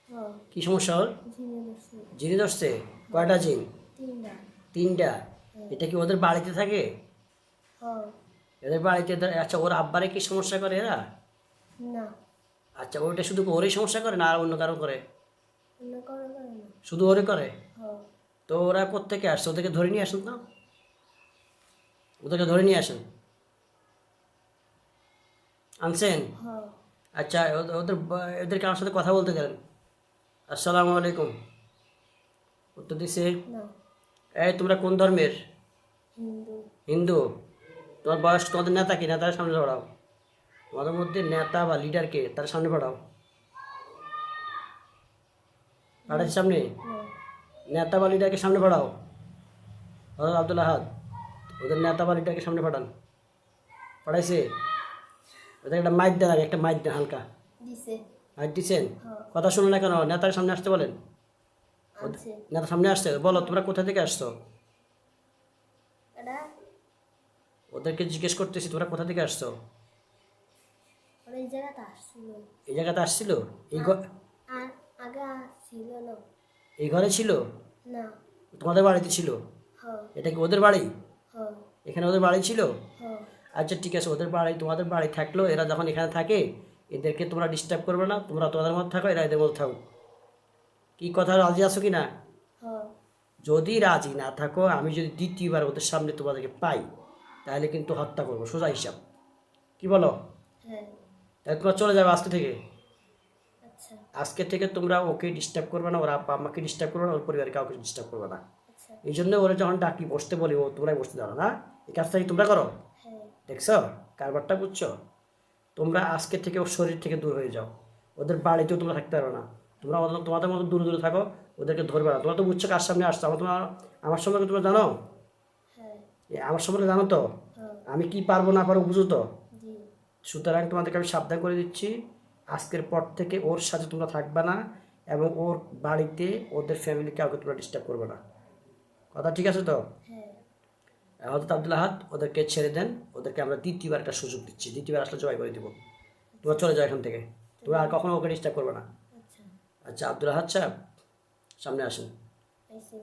হ্যাঁ কি সমস্যা ওর? জিনে ধরছে। জিনে ধরছে? কয়টা জিন? 3টা। 3টা। হ্যাঁ এটা কি ওদের বাড়িতে থাকে? হ্যাঁ। এদের বাড়িতে আচ্ছা, ওর আব্বারে কি সমস্যা করে এরা? না আচ্ছা, ওইটা শুধু ওরই সমস্যা করে না আর অন্য কারো করে? অন্য কারো করে না। শুধু ওরে করে? হ্যাঁ তো ওরা কোত্থেকে আসছে? ওদেরকে ধরে নিয়ে আসেন তো, ওদেরকে ধরে নিয়ে আসেন। আনছেন? হ্যাঁ। আচ্ছা, ওদেরকে আমার সাথে কথা বলতে গেলেন। আসসালামু আলাইকুম। উত্তর দিছে। না এই তোমরা কোন ধর্মের? হিন্দু। হিন্দু। তোমার বয়স, তোমাদের নেতা কি? নেতার সামনে পড়াও। তোমাদের মধ্যে নেতা বা লিডার কে, তার সামনে পড়াও। পাঠাচ্ছি সামনে। না নেতা বা লিডারকে সামনে পড়াও। হজরত আব্দুল আহাদ, ওদের নেতা বা লিডারকে সামনে পাঠান। পড়াইছে? ওদের একটা মাইক দেন, আগে একটা মাইক দেন হালকা। দিছে। মাইক দিচ্ছেন? হ্যাঁ কথা শুনে না কেন? নেতার সামনে আসতে বলেন। আনছে। নেতার সামনে আসতে বলো, তোমরা কোথা থেকে আসছো? এটা ওদেরকে জিজ্ঞেস করতেছি, তোমরা কোথা থেকে আসছো? ওরা এই জায়গাতে আসছিল। এই জায়গাতে আসছিল? এই আর আগে আসছিল না। এই ঘরে ছিল? না। তোমাদের বাড়িতে ছিল? হ্যাঁ এটা কি ওদের বাড়ি? হ্যাঁ এখানে ওদের বাড়ি ছিল? হ্যাঁ আচ্ছা ঠিক আছে, ওদের বাড়ি তোমাদের বাড়ি থাকলো, এরা যখন এখানে থাকে এদেরকে তোমরা ডিস্টার্ব করবে না, তোমরা তোমাদের মধ্যে থাকো, এরা এদের মধ্যে থাকো। কি কথা, রাজি আছো কি না? হ্যাঁ। যদি রাজি না থাকো, আমি যদি দ্বিতীয়বার ওদের সামনে তোমাদেরকে পাই তাহলে কিন্তু হত্যা করবো, সোজা হিসাব। কি বলো? হ্যাঁ। তাহলে তোমরা চলে যাবে আজকে থেকে। আচ্ছা আজকে থেকে তোমরা ওকে ডিস্টার্ব করবে না, ওর আব্বা আম্মাকে ডিস্টার্ব করবে না, ওর পরিবারের কাউকে ডিস্টার্ব করবে না। আচ্ছা। এই জন্য ওরা যখন ডাকি বসতে বলি, ও তোমরাই বসতে দাও না। এই কাজটা কি তোমরা করো? হ্যাঁ দেখছো কারবারটা, বুঝছো? তোমরা আজকে থেকে ওর শরীর থেকে দূর হয়ে যাও। ওদের বাড়িতেও তোমরা থাকতে পারো না। তোমরা তোমাদের মতো দূরে দূরে থাকো, ওদেরকে ধরবে না। তোমরা তো বুঝছো কার সামনে আসছো। আমার সম্পর্কে তোমরা জানো? হ্যাঁ। আমার সম্পর্কে জানো তো? হ্যাঁ। আমি কি পারবো না পারবো বুঝো তো? জি। সুতরাং তোমাদেরকে আমি সাবধান করে দিচ্ছি, আজকের পর থেকে ওর সাথে তোমরা থাকবে না, এবং ওর বাড়িতে ওদের ফ্যামিলি কাউকে তোমরা ডিস্টার্ব করবে না। কথা ঠিক আছে তো? হ্যাঁ। হযরত আব্দুল আহাদ, ওদেরকে ছেড়ে দেন। ওদেরকে আমরা দ্বিতীয়বার একটা সুযোগ দিচ্ছি, দ্বিতীয়বার আসলে জবাই করে দিব। তোমরা চলে যাও এখান থেকে, তোমরা আর কখনো ওকে ডিস্টার্ব করবে না। আচ্ছা। আচ্ছা আব্দুল আহাদ সাহেব, সামনে আসেন। আইসে।